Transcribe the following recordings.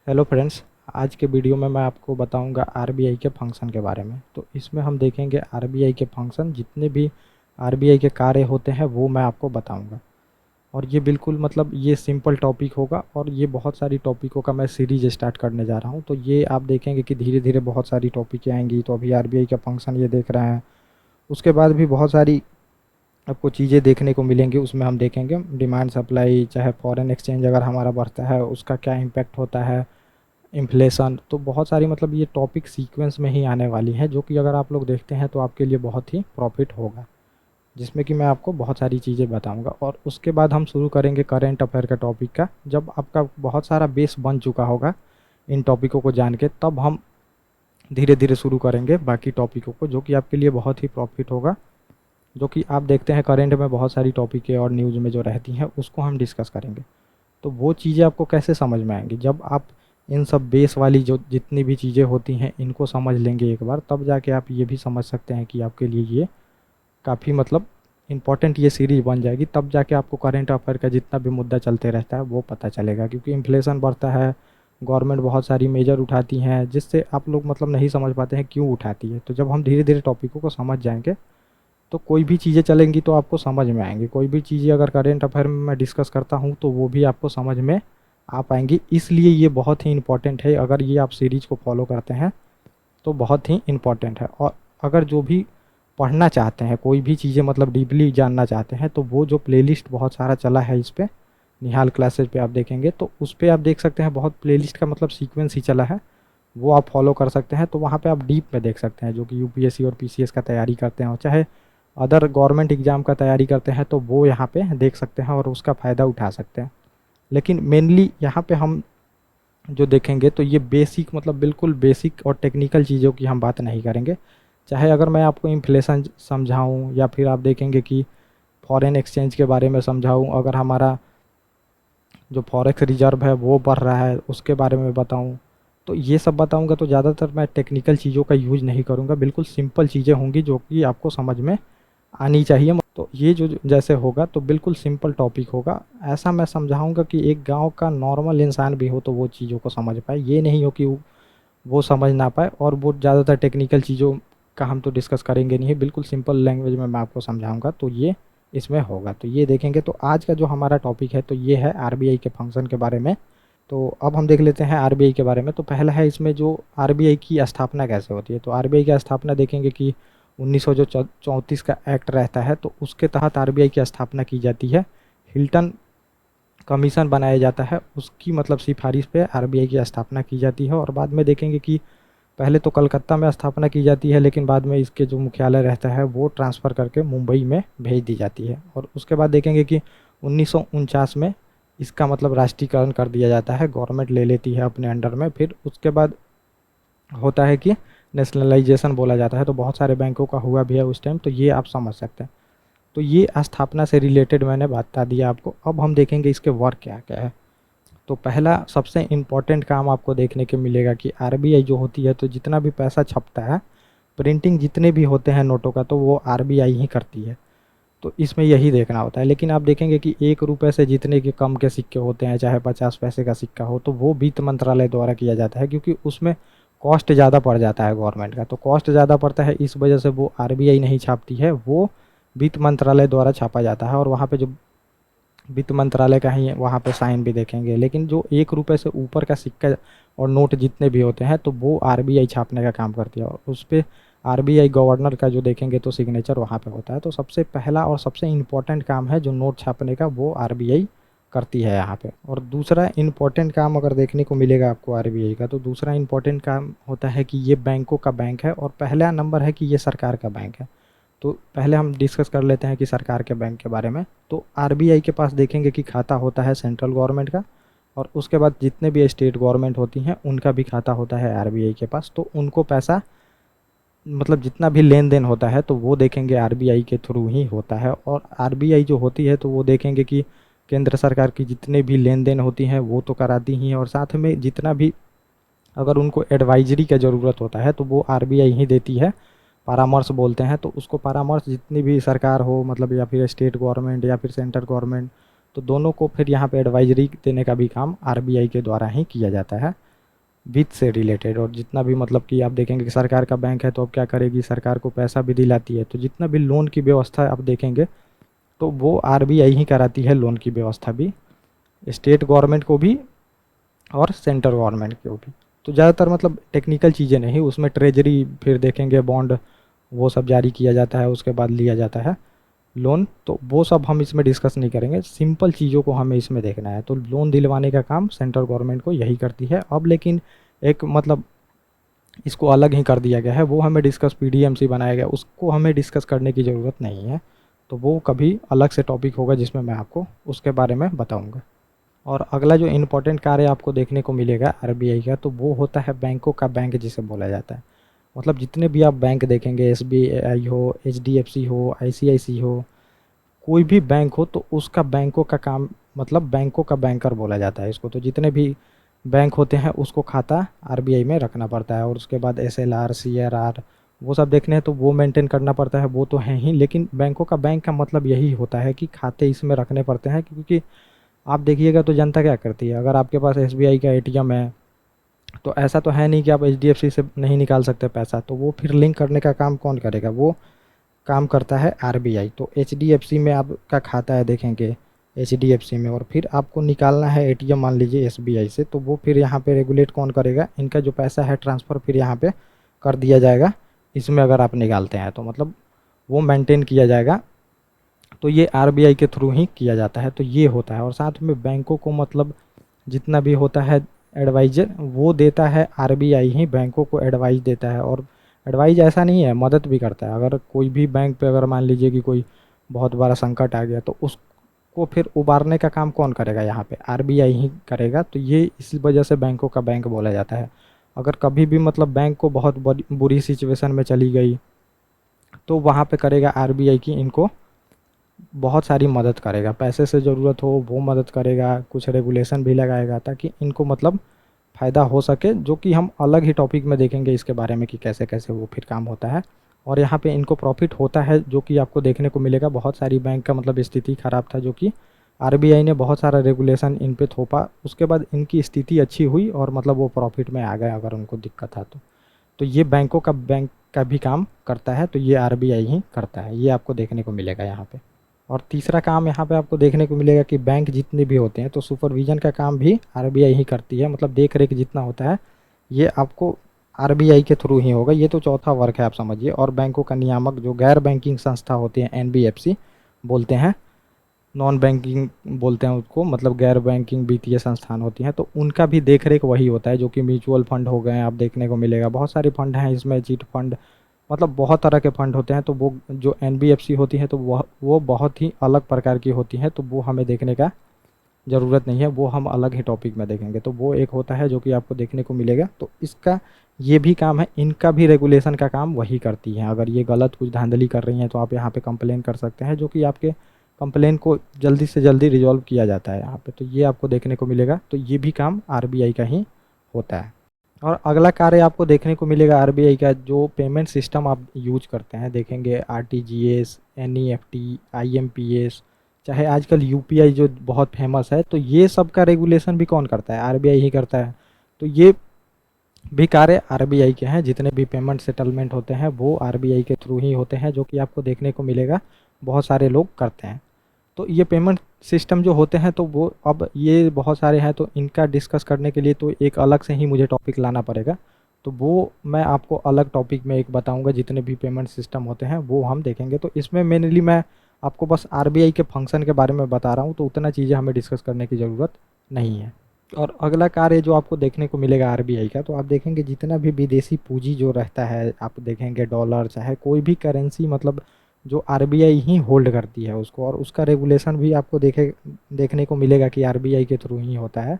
Hello friends. आज के video में मैं आपको बताऊंगा आरबीआई के फंक्शन के बारे में। तो इसमें हम देखेंगे आरबीआई के फंक्शन, जितने भी आरबीआई के कार्य होते हैं वो मैं आपको बताऊंगा। और ये बिल्कुल ये सिंपल टॉपिक होगा और ये बहुत सारी टॉपिकों का मैं सीरीज स्टार्ट करने जा रहा हूँ। तो ये आप देखेंगे कि धीरे धीरे बहुत सारी टॉपिकें आएंगी। तो अभी आरबीआई का फंक्शन ये देख रहे हैं, उसके बाद भी बहुत सारी आपको चीज़ें देखने को मिलेंगी। उसमें हम देखेंगे डिमांड सप्लाई, चाहे फॉरेन एक्सचेंज अगर हमारा बढ़ता है उसका क्या इम्पैक्ट होता है, इन्फ्लेशन। तो बहुत सारी ये टॉपिक सीक्वेंस में ही आने वाली हैं, जो कि अगर आप लोग देखते हैं तो आपके लिए बहुत ही प्रॉफिट होगा, जिसमें कि मैं आपको बहुत सारी चीज़ें बताऊंगा। और उसके बाद हम शुरू करेंगे करेंट अफेयर का टॉपिक का। जब आपका बहुत सारा बेस बन चुका होगा इन टॉपिकों को जान के, तब हम धीरे धीरे शुरू करेंगे बाकी टॉपिकों को, जो कि आपके लिए बहुत ही प्रॉफिट होगा। जो कि आप देखते हैं करेंट में बहुत सारी टॉपिकें और न्यूज़ में जो रहती हैं उसको हम डिस्कस करेंगे। तो वो चीज़ें आपको कैसे समझ में आएंगी, जब आप इन सब बेस वाली जो जितनी भी चीज़ें होती हैं इनको समझ लेंगे एक बार, तब जाके आप ये भी समझ सकते हैं कि आपके लिए ये काफ़ी इम्पॉर्टेंट ये सीरीज बन जाएगी। तब जाके आपको करंट अफेयर का जितना भी मुद्दा चलते रहता है वो पता चलेगा। क्योंकि इन्फ्लेशन बढ़ता है, गवर्नमेंट बहुत सारी मेजर उठाती हैं, जिससे आप लोग नहीं समझ पाते हैं क्यों उठाती है। तो जब हम धीरे धीरे टॉपिकों को समझ जाएंगे तो कोई भी चीज़ें चलेंगी तो आपको समझ में आएंगी। कोई भी चीज़ें अगर करेंट अफेयर में मैं डिस्कस करता हूँ तो वो भी आपको समझ में आ पाएंगी। इसलिए ये बहुत ही इम्पॉर्टेंट है। अगर ये आप सीरीज को फॉलो करते हैं तो बहुत ही इम्पॉर्टेंट है। और अगर जो भी पढ़ना चाहते हैं, कोई भी चीज़ें डीपली जानना चाहते हैं, तो वो जो प्लेलिस्ट बहुत सारा चला है इस पर, निहाल क्लासेज पे आप देखेंगे तो उस पर आप देख सकते हैं बहुत प्लेलिस्ट का सीक्वेंस ही चला है, वो आप फॉलो कर सकते हैं। तो वहाँ पे आप डीप में देख सकते हैं, जो कि यूपीएससी और पीसीएस का तैयारी करते हैं और चाहे अदर गवर्नमेंट एग्ज़ाम का तैयारी करते हैं, तो वो यहाँ पे देख सकते हैं और उसका फ़ायदा उठा सकते हैं। लेकिन मेनली यहाँ पे हम जो देखेंगे तो ये बेसिक बिल्कुल बेसिक और टेक्निकल चीज़ों की हम बात नहीं करेंगे। चाहे अगर मैं आपको इन्फ्लेशन समझाऊँ या फिर आप देखेंगे कि फॉरेन एक्सचेंज के बारे में समझाऊँ, अगर हमारा जो फॉरेक्स रिजर्व है वो बढ़ रहा है उसके बारे में बताऊँ, तो ये सब बताऊँगा तो ज़्यादातर मैं टेक्निकल चीज़ों का यूज़ नहीं करूँगा। बिल्कुल सिंपल चीज़ें होंगी जो कि आपको समझ में आनी चाहिए। तो ये जो जैसे होगा तो बिल्कुल सिंपल टॉपिक होगा। ऐसा मैं समझाऊंगा कि एक गांव का नॉर्मल इंसान भी हो तो वो चीज़ों को समझ पाए। ये नहीं हो कि वो समझ ना पाए। और वो ज़्यादातर टेक्निकल चीज़ों का हम तो डिस्कस करेंगे नहीं, बिल्कुल सिंपल लैंग्वेज में मैं आपको समझाऊंगा, तो ये इसमें होगा। तो ये देखेंगे। तो आज का जो हमारा टॉपिक है तो ये है आरबीआई के फंक्शन के बारे में। तो अब हम देख लेते हैं आरबीआई के बारे में। तो पहला है इसमें जो आरबीआई की स्थापना कैसे होती है। तो आरबीआई की स्थापना देखेंगे कि 1934 का एक्ट रहता है, तो उसके तहत आरबीआई की स्थापना की जाती है। हिल्टन कमीशन बनाया जाता है, उसकी सिफारिश पे आरबीआई की स्थापना की जाती है। और बाद में देखेंगे कि पहले तो कलकत्ता में स्थापना की जाती है, लेकिन बाद में इसके जो मुख्यालय रहता है वो ट्रांसफ़र करके मुंबई में भेज दी जाती है। और उसके बाद देखेंगे कि 1949 में इसका राष्ट्रीयकरण कर दिया जाता है, गवर्नमेंट ले लेती है अपने अंडर में। फिर उसके बाद होता है कि नेशनलाइजेशन बोला जाता है। तो बहुत सारे बैंकों का हुआ भी है उस टाइम, तो ये आप समझ सकते हैं। तो ये स्थापना से रिलेटेड मैंने बता दिया आपको। अब हम देखेंगे इसके वर्क क्या क्या है। तो पहला सबसे इम्पॉर्टेंट काम आपको देखने को मिलेगा कि आरबीआई जो होती है, तो जितना भी पैसा छपता है, प्रिंटिंग जितने भी होते हैं नोटों का, तो वो आरबीआई ही करती है। तो इसमें यही देखना होता है। लेकिन आप देखेंगे कि 1 रुपये से जितने के कम के सिक्के होते हैं, चाहे 50 पैसे का सिक्का हो, तो वो वित्त मंत्रालय द्वारा किया जाता है। क्योंकि उसमें कॉस्ट ज़्यादा पड़ जाता है गवर्नमेंट का। तो कॉस्ट ज़्यादा पड़ता है, इस वजह से वो आरबीआई नहीं छापती है, वो वित्त मंत्रालय द्वारा छापा जाता है। और वहाँ पे जो वित्त मंत्रालय का ही वहाँ पे साइन भी देखेंगे। लेकिन जो 1 रुपये से ऊपर का सिक्का और नोट जितने भी होते हैं, तो वो आरबीआई छापने का काम करती है। और उस पर आरबीआई गवर्नर का जो देखेंगे तो सिग्नेचर वहाँ पे होता है। तो सबसे पहला और सबसे इम्पोर्टेंट काम है जो नोट छापने का, वो आरबीआई करती है यहाँ पे। और दूसरा इम्पोर्टेंट काम अगर देखने को मिलेगा आपको आरबीआई का, तो दूसरा इम्पोर्टेंट काम होता है कि ये बैंकों का बैंक है। और पहला नंबर है कि ये सरकार का बैंक है। तो पहले हम डिस्कस कर लेते हैं कि सरकार के बैंक के बारे में। तो आरबीआई के पास देखेंगे कि खाता होता है सेंट्रल गवर्नमेंट का, और उसके बाद जितने भी स्टेट गवर्नमेंट होती हैं उनका भी खाता होता है आरबीआई के पास। तो उनको पैसा जितना भी लेन देन होता है तो वो देखेंगे आरबीआई के थ्रू ही होता है। और आरबीआई जो होती है तो वो देखेंगे कि केंद्र सरकार की जितने भी लेन देन होती हैं वो तो कराती ही हैं, और साथ में जितना भी अगर उनको एडवाइजरी का ज़रूरत होता है तो वो आरबीआई ही देती है। परामर्श बोलते हैं। तो उसको परामर्श जितनी भी सरकार हो, या फिर स्टेट गवर्नमेंट या फिर सेंट्रल गवर्नमेंट, तो दोनों को फिर यहाँ पे एडवाइजरी देने का भी काम आरबीआई के द्वारा ही किया जाता है। वित्त से रिलेटेड। और जितना भी मतलब कि आप देखेंगे कि सरकार का बैंक है तो अब क्या करेगी, सरकार को पैसा भी दिलाती है, तो जितना भी लोन की व्यवस्था आप देखेंगे तो वो आरबीआई ही कराती है, लोन की व्यवस्था भी स्टेट गवर्नमेंट को भी और सेंट्रल गवर्नमेंट को भी। तो ज़्यादातर मतलब टेक्निकल चीज़ें नहीं, उसमें ट्रेजरी फिर देखेंगे, बॉन्ड वो सब जारी किया जाता है, उसके बाद लिया जाता है लोन। तो वो सब हम इसमें डिस्कस नहीं करेंगे, सिंपल चीज़ों को हमें इसमें देखना है। तो लोन दिलवाने का काम सेंट्रल गवर्नमेंट को यही करती है। अब लेकिन एक मतलब इसको अलग ही कर दिया गया है, वो हमें डिस्कस पीडीएमसी बनाया गया, उसको हमें डिस्कस करने की ज़रूरत नहीं है। तो वो कभी अलग से टॉपिक होगा जिसमें मैं आपको उसके बारे में बताऊंगा। और अगला जो इम्पोर्टेंट कार्य आपको देखने को मिलेगा आरबीआई का, तो वो होता है बैंकों का बैंक जिसे बोला जाता है। मतलब जितने भी आप बैंक देखेंगे, एसबीआई हो, एचडीएफसी हो, आईसीआईसी हो, कोई भी बैंक हो, तो उसका बैंकों का काम मतलब बैंकों का बैंकर बोला जाता है इसको। तो जितने भी बैंक होते हैं उसको खाता आरबीआई में रखना पड़ता है। और उसके बाद एसएलआर, सीआरआर वो सब देखने हैं तो वो मेंटेन करना पड़ता है, वो तो है ही। लेकिन बैंकों का बैंक का मतलब यही होता है कि खाते इसमें रखने पड़ते हैं, क्योंकि आप देखिएगा तो जनता क्या करती है, अगर आपके पास एसबीआई का एटीएम है तो ऐसा तो है नहीं कि आप एचडीएफसी से नहीं निकाल सकते पैसा, तो वो फिर लिंक करने का काम कौन करेगा, वो काम करता है आरबीआई। तो एचडीएफसी में आपका खाता है देखेंगे, एचडीएफसी में, और फिर आपको निकालना है एटीएम मान लीजिए एसबीआई से, तो वो फिर यहाँ पे रेगुलेट कौन करेगा, इनका जो पैसा है ट्रांसफ़र फिर यहाँ पे कर दिया जाएगा इसमें। अगर आप निकालते हैं तो मतलब वो मेंटेन किया जाएगा, तो ये आरबीआई के थ्रू ही किया जाता है। तो ये होता है। और साथ में बैंकों को मतलब जितना भी होता है एडवाइजर, वो देता है आरबीआई ही, बैंकों को एडवाइस देता है। और एडवाइस ऐसा नहीं है, मदद भी करता है। अगर कोई भी बैंक पे अगर मान लीजिए कि कोई बहुत बड़ा संकट आ गया तो उसको फिर उबारने का काम कौन करेगा, यहाँ पे आरबीआई ही करेगा। तो ये इसी वजह से बैंकों का बैंक बोला जाता है। अगर कभी भी मतलब बैंक को बहुत बुरी सिचुएशन में चली गई तो वहाँ पे करेगा आरबीआई की, इनको बहुत सारी मदद करेगा, पैसे से ज़रूरत हो वो मदद करेगा, कुछ रेगुलेशन भी लगाएगा ताकि इनको मतलब फ़ायदा हो सके, जो कि हम अलग ही टॉपिक में देखेंगे इसके बारे में कि कैसे कैसे वो फिर काम होता है। और यहाँ पे इनको प्रॉफिट होता है, जो कि आपको देखने को मिलेगा। बहुत सारी बैंक का मतलब स्थिति ख़राब था, जो कि आरबीआई ने बहुत सारा रेगुलेशन इन पे थोपा, उसके बाद इनकी स्थिति अच्छी हुई और मतलब वो प्रॉफिट में आ गए अगर उनको दिक्कत था तो ये बैंकों का बैंक का भी काम करता है, तो ये आरबीआई ही करता है, ये आपको देखने को मिलेगा यहाँ पे। और तीसरा काम यहाँ पे आपको देखने को मिलेगा कि बैंक जितने भी होते हैं तो सुपरविजन का काम भी आरबीआई ही करती है, मतलब देख रेख जितना होता है ये आपको आरबीआई के थ्रू ही होगा। ये तो चौथा वर्ग है आप समझिए। और बैंकों का नियामक जो गैर बैंकिंग संस्था होती है, एनबीएफसी बोलते हैं, नॉन बैंकिंग बोलते हैं उसको, मतलब गैर बैंकिंग वित्तीय संस्थान होती हैं, तो उनका भी देख रेख वही होता है। जो कि म्यूचुअल फंड हो गए, आप देखने को मिलेगा बहुत सारे फंड हैं इसमें, चिट फंड, मतलब बहुत तरह के फंड होते हैं। तो वो जो एनबीएफसी होती है तो वो बहुत ही अलग प्रकार की होती हैं, तो वो हमें देखने का ज़रूरत नहीं है, वो हम अलग ही टॉपिक में देखेंगे। तो वो एक होता है जो कि आपको देखने को मिलेगा। तो इसका ये भी काम है, इनका भी रेगुलेशन का काम वही करती हैं। अगर ये गलत कुछ धांधली कर रही हैं तो आप यहाँ पे कंप्लेन कर सकते हैं, जो कि आपके कंप्लेन को जल्दी से जल्दी रिजॉल्व किया जाता है यहाँ पे। तो ये आपको देखने को मिलेगा। तो ये भी काम आरबीआई का ही होता है। और अगला कार्य आपको देखने को मिलेगा आरबीआई का, जो पेमेंट सिस्टम आप यूज करते हैं देखेंगे, आरटीजीएस, एनईएफटी, आईएमपीएस, चाहे आजकल यूपीआई जो बहुत फेमस है, तो ये सब का रेगुलेशन भी कौन करता है, आरबीआई ही करता है। तो ये भी कार्य आरबीआई के हैं, जितने भी पेमेंट सेटलमेंट होते हैं वो आरबीआई के थ्रू ही होते हैं, जो कि आपको देखने को मिलेगा बहुत सारे लोग करते हैं। तो ये पेमेंट सिस्टम जो होते हैं तो वो अब ये बहुत सारे हैं, तो इनका डिस्कस करने के लिए तो एक अलग से ही मुझे टॉपिक लाना पड़ेगा। तो वो मैं आपको अलग टॉपिक में एक बताऊंगा, जितने भी पेमेंट सिस्टम होते हैं वो हम देखेंगे। तो इसमें मेनली मैं आपको बस आरबीआई के फंक्शन के बारे में बता रहा हूँ, तो उतना चीज़ें हमें डिस्कस करने की ज़रूरत नहीं है। और अगला कार्य जो आपको देखने को मिलेगा आरबीआई का, तो आप देखेंगे जितना भी विदेशी पूंजी जो रहता है, आप देखेंगे डॉलर चाहे कोई भी करेंसी, मतलब जो आरबीआई ही होल्ड करती है उसको, और उसका रेगुलेशन भी आपको देखने को मिलेगा कि आरबीआई के थ्रू ही होता है।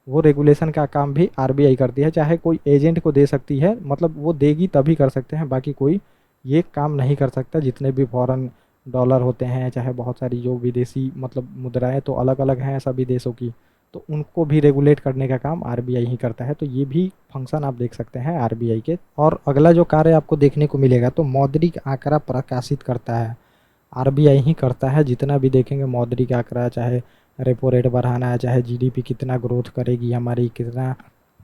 वो रेगुलेशन का काम भी आरबीआई करती है, चाहे कोई एजेंट को दे सकती है, मतलब वो देगी तभी कर सकते हैं, बाकी कोई ये काम नहीं कर सकता। जितने भी फॉरेन डॉलर होते हैं, चाहे बहुत सारी जो विदेशी मतलब मुद्राएं तो अलग अलग हैं सभी देशों की, तो उनको भी रेगुलेट करने का काम आरबीआई ही करता है। तो ये भी फंक्शन आप देख सकते हैं आरबीआई के। और अगला जो कार्य आपको देखने को मिलेगा, तो मौद्रिक आंकड़ा प्रकाशित करता है, आरबीआई ही करता है। जितना भी देखेंगे मौद्रिक आंकड़ा, चाहे रेपो रेट बढ़ाना है, चाहे जीडीपी कितना ग्रोथ करेगी हमारी, कितना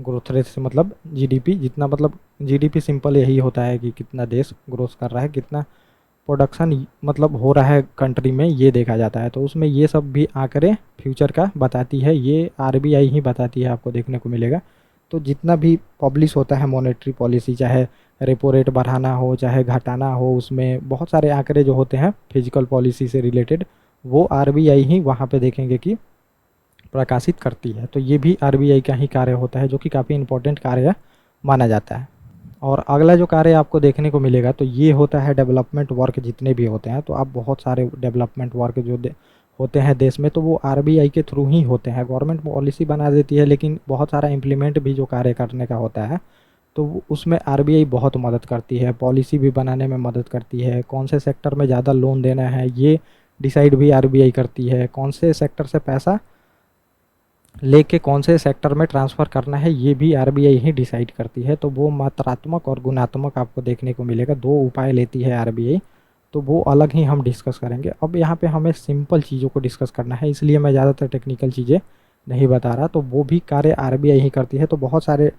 ग्रोथ रेट से मतलब जीडीपी, जितना मतलब जीडीपी सिंपल यही होता है कि कितना देश ग्रोथ कर रहा है, कितना प्रोडक्शन मतलब हो रहा है कंट्री में, ये देखा जाता है। तो उसमें ये सब भी आंकड़े फ्यूचर का बताती है, ये आरबीआई ही बताती है, आपको देखने को मिलेगा। तो जितना भी पब्लिश होता है मॉनेटरी पॉलिसी, चाहे रेपो रेट बढ़ाना हो चाहे घटाना हो, उसमें बहुत सारे आंकड़े जो होते हैं फिजिकल पॉलिसी से रिलेटेड, वो आरबीआई ही वहाँ पे देखेंगे कि प्रकाशित करती है। तो ये भी आरबीआई का ही कार्य होता है, जो कि काफ़ी इंपॉर्टेंट कार्य माना जाता है। और अगला जो कार्य आपको देखने को मिलेगा तो ये होता है डेवलपमेंट वर्क जितने भी होते हैं। तो आप बहुत सारे डेवलपमेंट वर्क जो होते हैं देश में, तो वो आरबीआई के थ्रू ही होते हैं। गवर्नमेंट पॉलिसी बना देती है, लेकिन बहुत सारा इम्प्लीमेंट भी जो कार्य करने का होता है तो उसमें आरबीआई बहुत मदद करती है, पॉलिसी भी बनाने में मदद करती है। कौन से सेक्टर में ज़्यादा लोन देना है ये डिसाइड भी आरबीआई करती है, कौन से सेक्टर से पैसा लेके कौन से सेक्टर में ट्रांसफ़र करना है ये भी आरबीआई ही डिसाइड करती है। तो वो मात्रात्मक और गुणात्मक आपको देखने को मिलेगा, दो उपाय लेती है आरबीआई। तो वो अलग ही हम डिस्कस करेंगे। अब यहाँ पे हमें सिंपल चीज़ों को डिस्कस करना है, इसलिए मैं ज़्यादातर टेक्निकल चीज़ें नहीं बता रहा। तो वो भी कार्य आरबीआई ही करती है। तो बहुत सारे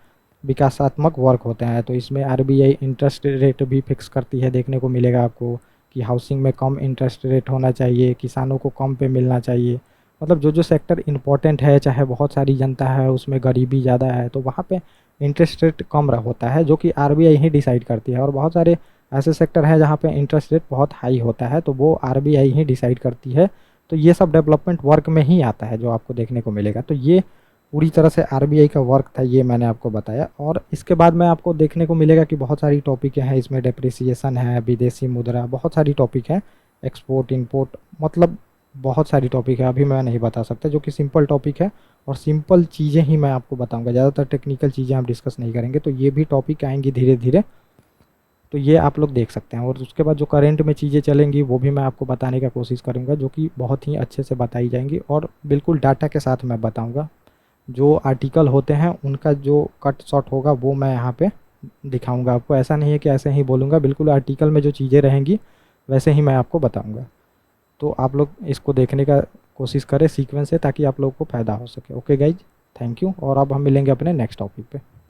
विकासात्मक वर्क होते हैं, तो इसमें आरबीआई इंटरेस्ट रेट भी फिक्स करती है, देखने को मिलेगा आपको कि हाउसिंग में कम इंटरेस्ट रेट होना चाहिए, किसानों को कम पे मिलना चाहिए। मतलब जो जो सेक्टर इम्पोर्टेंट है, चाहे बहुत सारी जनता है उसमें गरीबी ज़्यादा है, तो वहाँ पे इंटरेस्ट रेट कम होता है, जो कि आरबीआई ही डिसाइड करती है। और बहुत सारे ऐसे सेक्टर हैं जहाँ पे इंटरेस्ट रेट बहुत हाई होता है, तो वो आरबीआई ही डिसाइड करती है। तो ये सब डेवलपमेंट वर्क में ही आता है जो आपको देखने को मिलेगा। तो ये पूरी तरह से आरबीआई का वर्क था, ये मैंने आपको बताया। और इसके बाद में आपको देखने को मिलेगा कि बहुत सारी टॉपिक हैं इसमें, डेप्रिसिएशन है, विदेशी मुद्रा, बहुत सारी टॉपिक है, एक्सपोर्ट इंपोर्ट, मतलब बहुत सारी टॉपिक है, अभी मैं नहीं बता सकता, जो कि सिंपल टॉपिक है। और सिंपल चीज़ें ही मैं आपको बताऊंगा, ज़्यादातर टेक्निकल चीज़ें हम डिस्कस नहीं करेंगे। तो ये भी टॉपिक आएंगी धीरे धीरे, तो ये आप लोग देख सकते हैं। और उसके बाद जो करंट में चीज़ें चलेंगी वो भी मैं आपको बताने का कोशिश करूँगा, जो कि बहुत ही अच्छे से बताई जाएंगी और बिल्कुल डाटा के साथ मैं बताऊँगा। जो आर्टिकल होते हैं उनका जो कट शॉट होगा वो मैं यहाँ पे दिखाऊंगा आपको। ऐसा नहीं है कि ऐसे ही बोलूँगा, बिल्कुल आर्टिकल में जो चीज़ें रहेंगी वैसे ही मैं आपको बताऊँगा। तो आप लोग इसको देखने का कोशिश करें सीक्वेंस से, ताकि आप लोग को फ़ायदा हो सके। Okay guys, thank you. और अब हम मिलेंगे अपने नेक्स्ट टॉपिक पे।